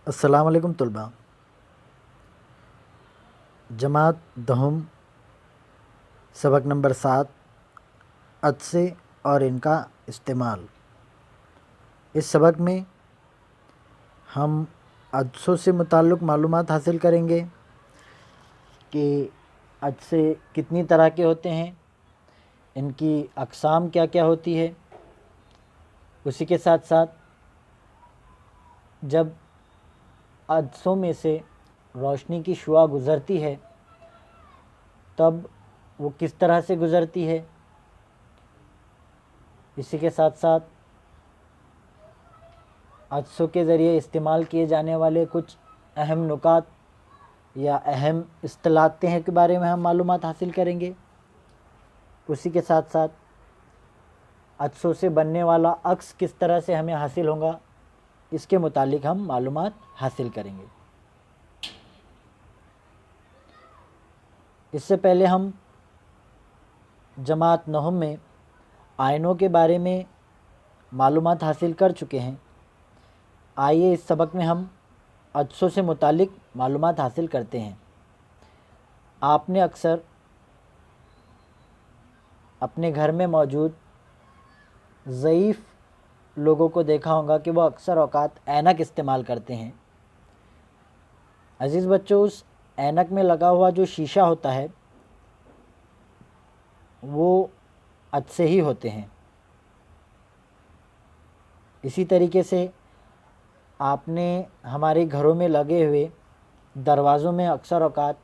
السلام علیکم طلباء۔ جماعت دہم سبق نمبر 7 عدسے اور ان کا استعمال۔ اس سبق میں ہم عدسوں سے متعلق معلومات حاصل کریں گے کہ عدسے کتنی طرح کے ہوتے ہیں، ان کی اقسام کیا کیا ہوتی ہے۔ اسی کے ساتھ ساتھ جب عدسوں میں سے روشنی کی شعاع گزرتی ہے تب وہ کس طرح سے گزرتی ہے۔ اسی کے ساتھ ساتھ عدسوں کے ذریعے استعمال کیے جانے والے کچھ اہم نکات یا اہم اصطلاحاتیں کے بارے میں ہم معلومات حاصل کریں گے۔ اسی کے ساتھ ساتھ عدسوں سے بننے والا عکس کس طرح سے ہمیں حاصل ہوگا، اس کے متعلق ہم معلومات حاصل کریں گے۔ اس سے پہلے ہم جماعت نہم میں آئینوں کے بارے میں معلومات حاصل کر چکے ہیں۔ آئیے اس سبق میں ہم عدسوں سے متعلق معلومات حاصل کرتے ہیں۔ آپ نے اکثر اپنے گھر میں موجود ضعیف لوگوں کو دیکھا ہوگا کہ وہ اکثر اوقات اینک استعمال کرتے ہیں۔ عزیز بچوں، اس اینک میں لگا ہوا جو شیشہ ہوتا ہے وہ عدسے ہی ہوتے ہیں۔ اسی طریقے سے آپ نے ہمارے گھروں میں لگے ہوئے دروازوں میں اکثر اوقات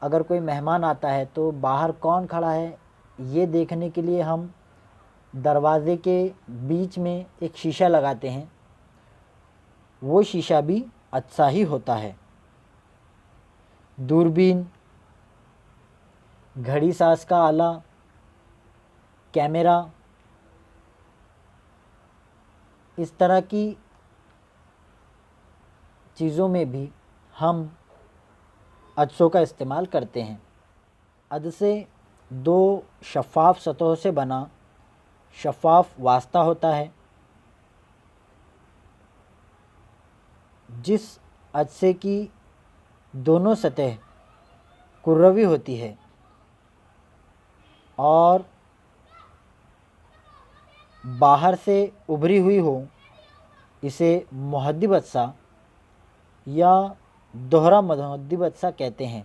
اگر کوئی مہمان آتا ہے تو باہر کون کھڑا ہے یہ دیکھنے کے لیے ہم دروازے کے بیچ میں ایک شیشہ لگاتے ہیں، وہ شیشہ بھی عدسہ ہی ہوتا ہے۔ دوربین، گھڑی ساز کا آلہ، کیمرہ، اس طرح کی چیزوں میں بھی ہم عدسوں کا استعمال کرتے ہیں۔ عدسے دو شفاف سطحوں سے بنا شفاف واسطہ ہوتا ہے۔ جس عدسے کی دونوں سطح کروی ہوتی ہے اور باہر سے ابھری ہوئی ہو اسے محدب عدسہ یا دوہرا محدب عدسہ کہتے ہیں۔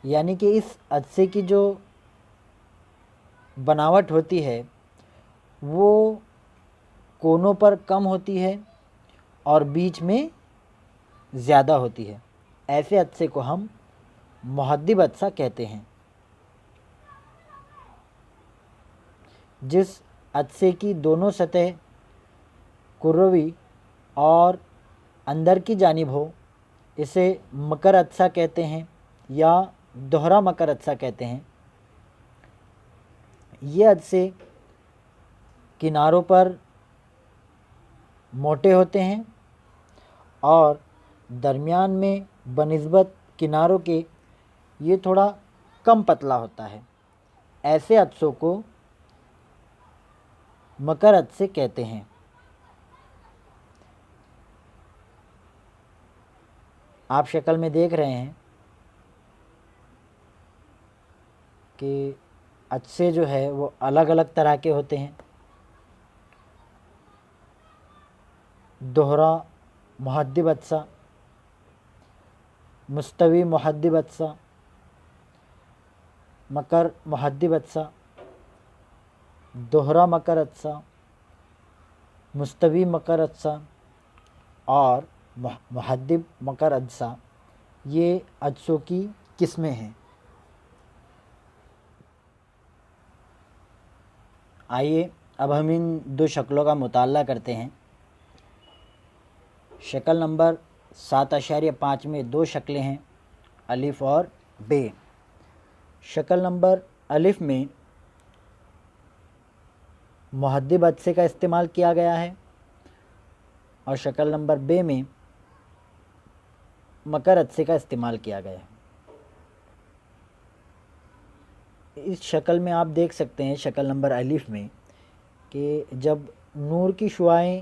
یعنی کہ اس عدسے کی جو بناوٹ ہوتی ہے وہ کونوں پر کم ہوتی ہے اور بیچ میں زیادہ ہوتی ہے۔ ایسے عدسے کو ہم محدب عدسہ کہتے ہیں۔ جس عدسے کی دونوں سطح کروی اور اندر کی جانب ہو اسے مکر عدسہ کہتے ہیں یا دوہرا مکر عدسہ کہتے ہیں۔ یہ عدسے کناروں پر موٹے ہوتے ہیں اور درمیان میں بنسبت کناروں کے یہ تھوڑا کم پتلا ہوتا ہے۔ ایسے عدسوں کو مکر عدسے کہتے ہیں۔ آپ شکل میں دیکھ رہے ہیں کہ عدسے جو ہے وہ الگ الگ طرح کے ہوتے ہیں۔ دوہرا محدب عدسہ، مستوی محدب عدسہ، مکر محدب عدسہ، دوہرا مکر عدسہ، مستوی مکر عدسہ اور محدب مکر عدسہ، یہ عدسوں کی قسمیں ہیں۔ آئیے اب ہم ان دو شکلوں کا مطالعہ کرتے ہیں۔ شکل نمبر 7.5 میں دو شکلیں ہیں، الف اور بے۔ شکل نمبر الف میں محدب عدسے کا استعمال کیا گیا ہے اور شکل نمبر بے میں مکر عدسے کا استعمال کیا گیا ہے۔ اس شکل میں آپ دیکھ سکتے ہیں شکل نمبر الف میں کہ جب نور کی شعاعیں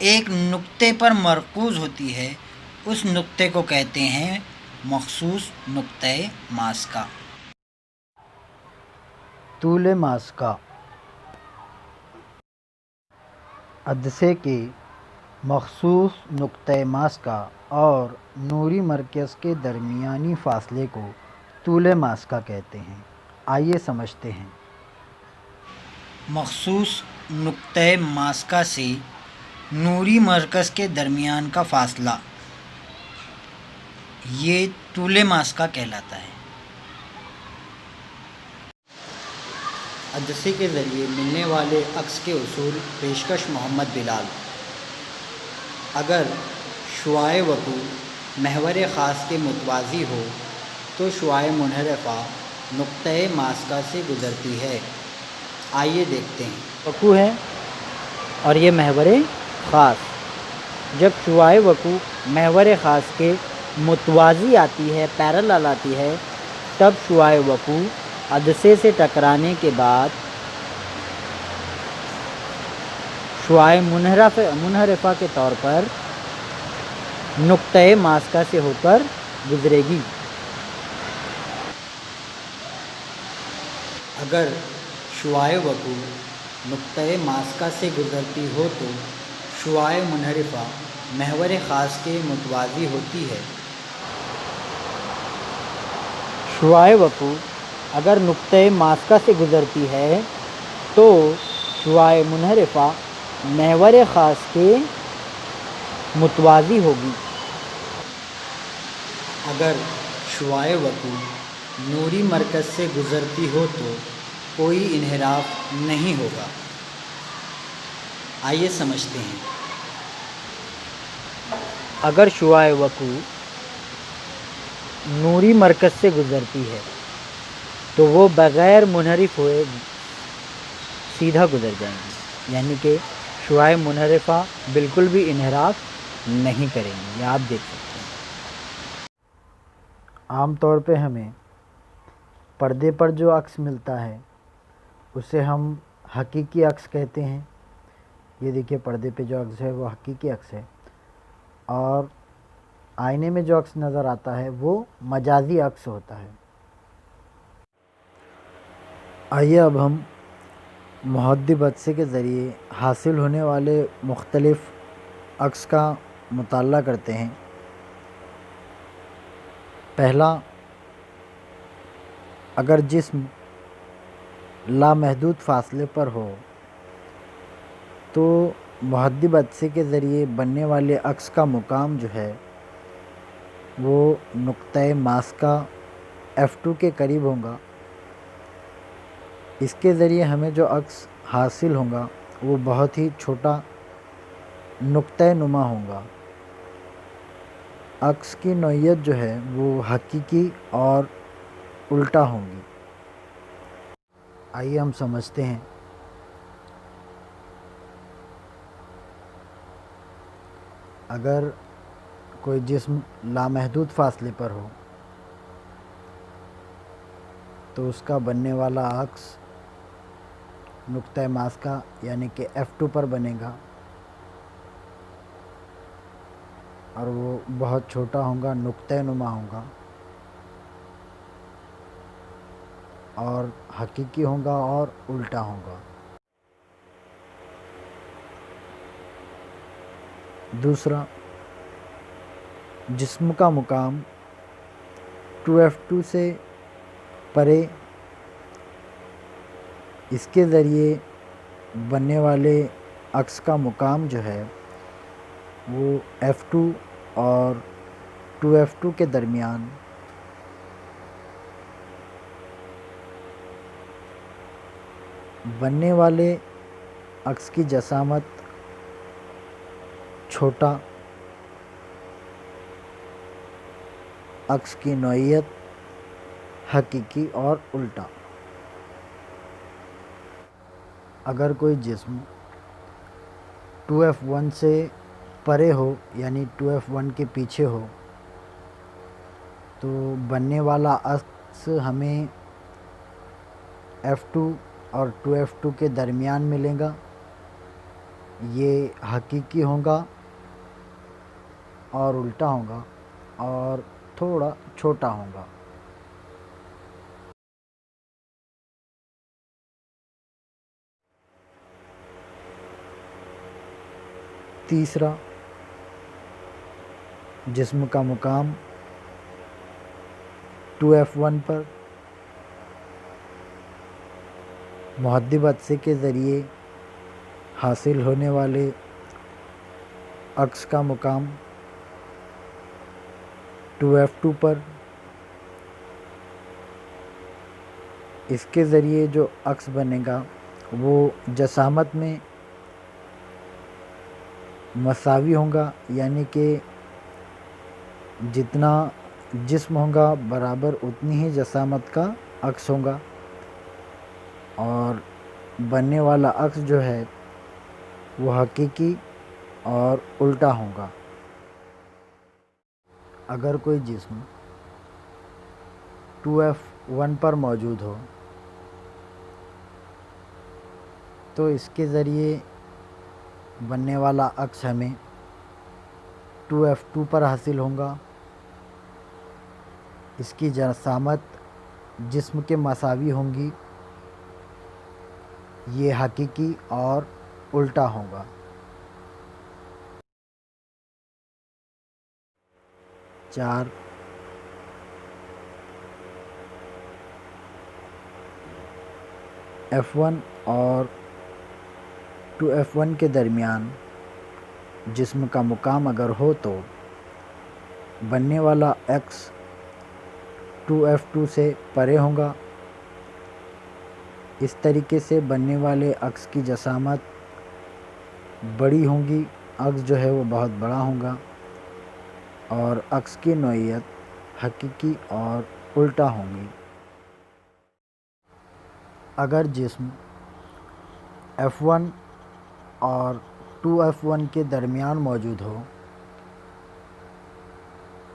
ایک نقطے پر مرکوز ہوتی ہے اس نقطے کو کہتے ہیں مخصوص نقطۂ ماسکہ۔ طول ماسکہ عدسے کے مخصوص نقطۂ ماسکہ اور نوری مرکز کے درمیانی فاصلے کو طول ماسکہ کہتے ہیں۔ آئیے سمجھتے ہیں۔ مخصوص نقطۂ ماسکہ سے نوری مرکز کے درمیان کا فاصلہ، یہ طول ماسکہ کہلاتا ہے۔ عدسے کے ذریعے ملنے والے عکس کے اصول پیشکش محمد بلال۔ اگر شعاع وقوع محور خاص کے متوازی ہو تو شعاع منحرفہ نقطۂ ماسکہ سے گزرتی ہے۔ آئیے دیکھتے ہیں۔ وقوع ہے اور یہ محور خاص، جب شعاع وقوع محور خاص کے متوازی آتی ہے، پیرالل آتی ہے، تب شعاع وقوع عدسے سے ٹکرانے کے بعد شعاع منحرفہ کے طور پر نقطۂ ماسکہ سے ہو کر گزرے گی۔ اگر شعاع وقوع نقطۂ ماسکہ سے گزرتی ہو تو شعاع منحرفہ محور خاص کے متوازی ہوتی ہے۔ شعاع وقوع اگر نقطۂ ماسکہ سے گزرتی ہے تو شعاع منحرفہ محور خاص کے متوازی ہوگی۔ اگر شعاع وقوع نوری مرکز سے گزرتی ہو تو کوئی انحراف نہیں ہوگا۔ آئیے سمجھتے ہیں۔ اگر شعاع وقوع نوری مرکز سے گزرتی ہے تو وہ بغیر منحرف ہوئے سیدھا گزر جائیں گی، یعنی کہ شعاع منحرفہ بالکل بھی انحراف نہیں کریں گی۔ یہ آپ دیکھ سکتے ہیں۔ عام طور پہ ہمیں پردے پر جو عکس ملتا ہے اسے ہم حقیقی عکس کہتے ہیں۔ یہ دیکھیے پردے پہ جو عکس ہے وہ حقیقی عکس ہے، اور آئینے میں جو عکس نظر آتا ہے وہ مجازی عکس ہوتا ہے۔ آئیے اب ہم محدب عدسے کے ذریعے حاصل ہونے والے مختلف عکس کا مطالعہ کرتے ہیں۔ پہلا، اگر جسم لامحدود فاصلے پر ہو تو محدب عدسے کے ذریعے بننے والے عکس کا مقام جو ہے وہ نقطۂ ماسکہ F2 کے قریب ہوگا۔ اس کے ذریعے ہمیں جو عکس حاصل ہوگا وہ بہت ہی چھوٹا نقطۂ نما ہوگا۔ عکس کی نوعیت جو ہے وہ حقیقی اور الٹا ہوں گی۔ آئیے ہم سمجھتے ہیں۔ اگر کوئی جسم لامحدود فاصلے پر ہو تو اس کا بننے والا عکس نقطۂ ماسکہ یعنی کہ F2 پر بنے گا، اور وہ بہت چھوٹا ہوگا، نقطۂ نما ہوگا اور حقیقی ہوگا اور الٹا ہوگا۔ دوسرا، جسم کا مقام 2F2 سے پرے، اس کے ذریعے بننے والے عکس کا مقام جو ہے وہ F2 اور 2F2 کے درمیان بننے والے عکس کی جسامت چھوٹا، عکس کی نوعیت حقیقی اور الٹا۔ اگر کوئی جسم 2F1 سے پرے ہو یعنی 2F1 کے پیچھے ہو تو بننے والا عکس ہمیں F2 اور 2F2 کے درمیان ملے گا، یہ حقیقی ہوگا اور الٹا ہوگا اور تھوڑا چھوٹا ہوگا۔ تیسرا، جسم کا مقام 2F1 پر محدب عدسے کے ذریعے حاصل ہونے والے عکس کا مقام 2F2 پر، اس کے ذریعے جو عکس بنے گا وہ جسامت میں مساوی ہوگا، یعنی کہ جتنا جسم ہوگا برابر اتنی ہی جسامت کا عکس ہوگا، اور بننے والا عکس جو ہے وہ حقیقی اور الٹا ہوگا۔ اگر کوئی جسم 2F1 پر موجود ہو تو اس کے ذریعے بننے والا عکس ہمیں 2F2 پر حاصل ہوگا۔ اس کی جسامت جسم کے مساوی ہوں گی، یہ حقیقی اور الٹا ہوگا۔ چار، F1 اور 2F1 کے درمیان جسم کا مقام اگر ہو تو بننے والا عکس 2F2 سے پرے ہوگا۔ اس طریقے سے بننے والے عکس کی جسامت بڑی ہوں گی، عکس جو ہے وہ بہت بڑا ہوگا، اور عکس کی نوعیت حقیقی اور الٹا ہوں گی۔ اگر جسم F1 اور 2F1 کے درمیان موجود ہو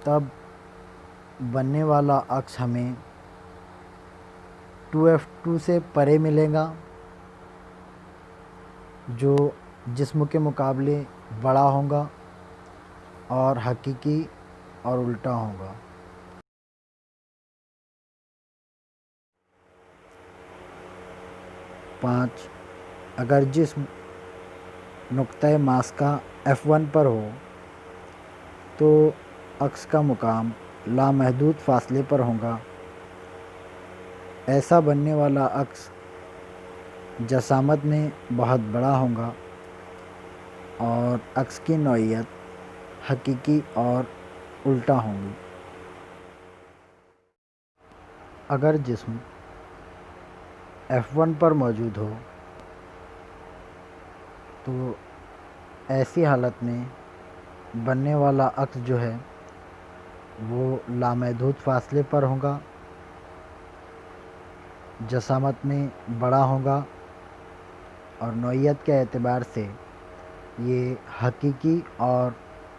تب بننے والا عکس ہمیں 2F2 سے پرے ملے گا، جو جسم کے مقابلے بڑا ہوگا اور حقیقی اور الٹا ہوگا۔ 5، اگر جسم نقطۂ ماس کا F1 پر ہو تو عکس کا مقام لامحدود فاصلے پر ہوگا۔ ایسا بننے والا عکس جسامت میں بہت بڑا ہوگا اور عکس کی نوعیت حقیقی اور الٹا ہوں گی۔ اگر جسم F1 پر موجود ہو تو ایسی حالت میں بننے والا عکس جو ہے وہ لامحدود فاصلے پر ہوگا، جسامت میں بڑا ہوگا اور نوعیت کے اعتبار سے یہ حقیقی اور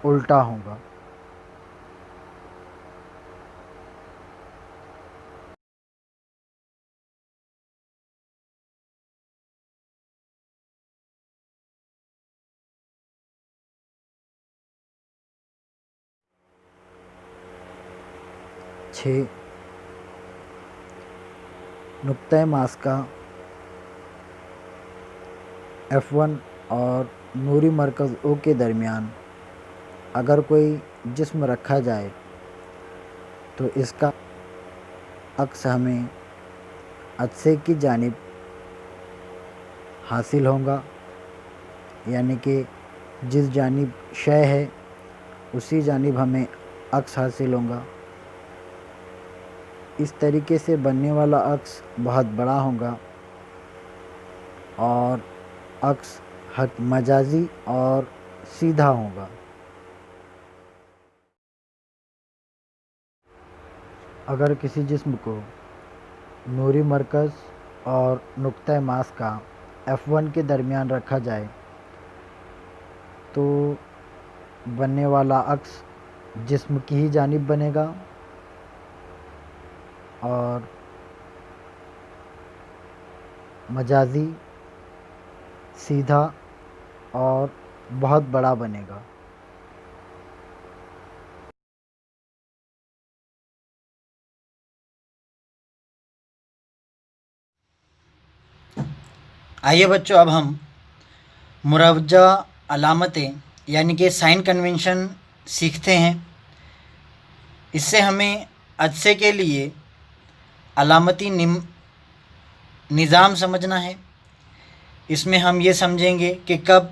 الٹا ہوگا۔ چھ، نقطۂ ماس کا F1 اور نوری مرکز O کے درمیان اگر کوئی جسم رکھا جائے تو اس کا عکس ہمیں عدسے کی جانب حاصل ہوگا، یعنی کہ جس جانب شے ہے اسی جانب ہمیں عکس حاصل ہوگا۔ اس طریقے سے بننے والا عکس بہت بڑا ہوگا اور عکس مجازی اور سیدھا ہوگا۔ اگر کسی جسم کو نوری مرکز اور نقطۂ ماس کا F1 کے درمیان رکھا جائے تو بننے والا عکس جسم کی ہی جانب بنے گا اور مجازی، سیدھا اور بہت بڑا بنے گا۔ آئیے بچوں، اب ہم مروجہ علامتیں یعنی کہ سائن کنونشن سیکھتے ہیں۔ اس سے ہمیں عدسے کے لیے علامتی نظام سمجھنا ہے۔ اس میں ہم یہ سمجھیں گے کہ کب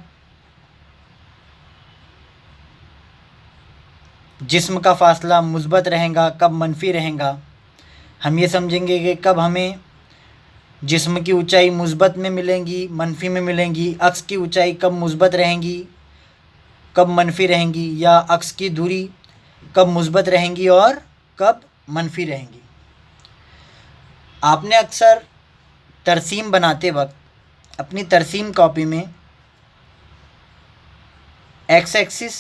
جسم کا فاصلہ مثبت رہے گا، کب منفی رہے گا۔ ہم یہ سمجھیں گے کہ کب ہمیں جسم کی اونچائی مثبت میں ملیں گی، منفی میں ملیں گی، عکس کی اونچائی کب مثبت رہیں گی، کب منفی رہیں گی، یا عکس کی دوری کب مثبت رہیں گی اور کب منفی رہیں گی۔ آپ نے اکثر ترسیم بناتے وقت اپنی ترسیم کاپی میں ایکس ایکسس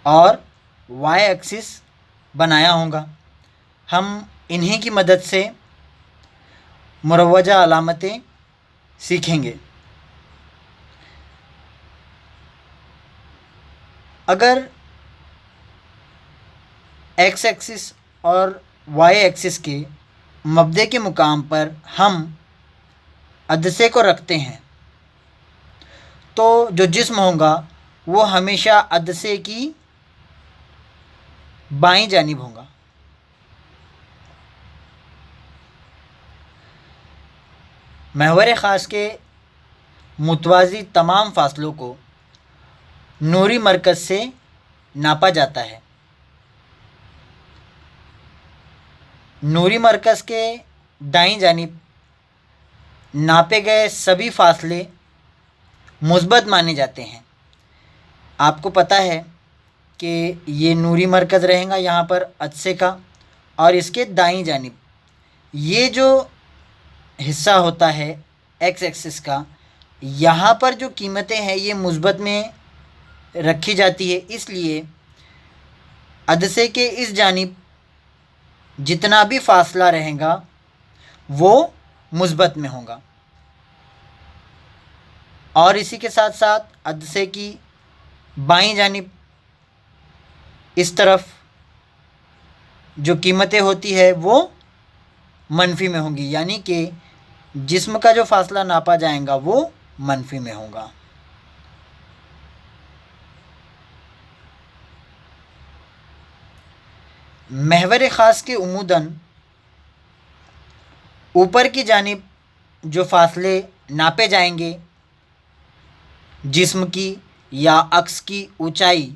اور وائی ایکسس بنایا ہوگا۔ ہم انہی کی مدد سے مروجہ علامتیں سیکھیں گے۔ اگر ایکس ایکسس اور وائی ایکسس کے مبدأ کے مقام پر ہم عدسے کو رکھتے ہیں تو جو جسم ہوگا وہ ہمیشہ عدسے کی بائیں جانب ہوگا۔ محور خاص کے متوازی تمام فاصلوں کو نوری مرکز سے ناپا جاتا ہے۔ نوری مرکز کے دائیں جانب ناپے گئے سبھی فاصلے مثبت مانے جاتے ہیں۔ آپ کو پتہ ہے کہ یہ نوری مرکز رہے گا یہاں پر عدسے کا، اور اس کے دائیں جانب یہ جو حصہ ہوتا ہے ایکس ایکسس کا، یہاں پر جو قیمتیں ہیں یہ مثبت میں رکھی جاتی ہے۔ اس لیے عدسے کے اس جانب جتنا بھی فاصلہ رہے گا وہ مثبت میں ہوگا، اور اسی کے ساتھ ساتھ عدسے کی بائیں جانب اس طرف جو قیمتیں ہوتی ہے وہ منفی میں ہوں گی، یعنی کہ جسم کا جو فاصلہ ناپا جائے گا وہ منفی میں ہوگا۔ محور خاص کے عموداً اوپر کی جانب جو فاصلے ناپے جائیں گے جسم کی یا عکس کی اونچائی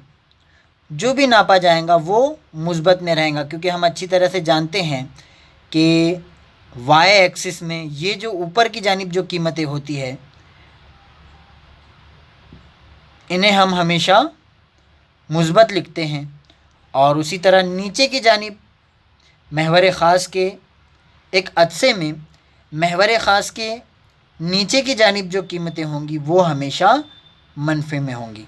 جو بھی ناپا جائے گا وہ مثبت میں رہیں گا، کیونکہ ہم اچھی طرح سے جانتے ہیں کہ وائی ایکسس میں یہ جو اوپر کی جانب جو قیمتیں ہوتی ہے انہیں ہم ہمیشہ مثبت لکھتے ہیں، اور اسی طرح نیچے کی جانب محور خاص کے ایک عدسے میں محور خاص کے نیچے کی جانب جو قیمتیں ہوں گی وہ ہمیشہ منفی میں ہوں گی۔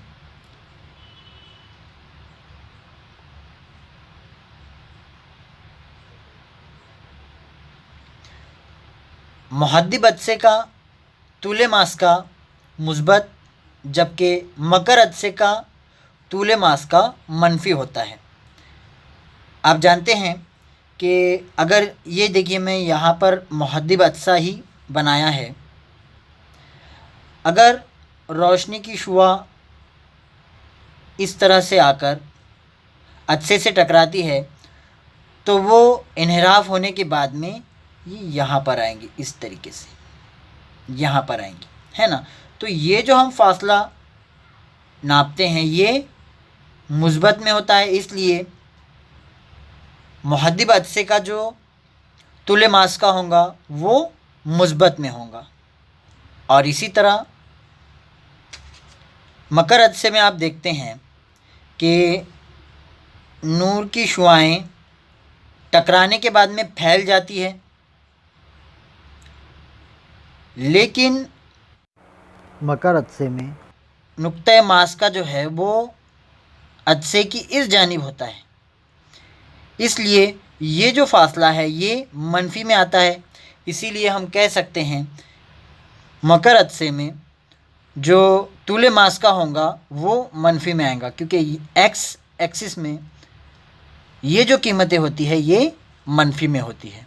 محدب عدسے کا طول ماسکہ مثبت، جبکہ مکر عدسے کا طول ماسکہ منفی ہوتا ہے۔ آپ جانتے ہیں کہ اگر یہ دیکھیے میں یہاں پر محدب عدسہ ہی بنایا ہے، اگر روشنی کی شعاع اس طرح سے آ کر عدسے سے ٹکراتی ہے تو وہ انحراف ہونے کے بعد میں یہ یہاں پر آئیں گی، اس طریقے سے یہاں پر آئیں گی، ہے نا۔ تو یہ جو ہم فاصلہ ناپتے ہیں یہ مثبت میں ہوتا ہے، اس لیے محدب عدسے کا جو طول ماسکہ ہوگا وہ مثبت میں ہوگا، اور اسی طرح مکر عدسے میں آپ دیکھتے ہیں کہ نور کی شعاعیں ٹکرانے کے بعد میں پھیل جاتی ہے، لیکن مکر عدسے میں نقطۂ ماسکہ جو ہے وہ عدسے کی اس جانب ہوتا ہے، اس لیے یہ جو فاصلہ ہے یہ منفی میں آتا ہے۔ اسی لیے ہم کہہ سکتے ہیں مکر عدسے میں جو طول ماس کا ہوگا وہ منفی میں آئے گا، کیونکہ ایکس ایکسس میں یہ جو قیمتیں ہوتی ہے یہ منفی میں ہوتی ہے۔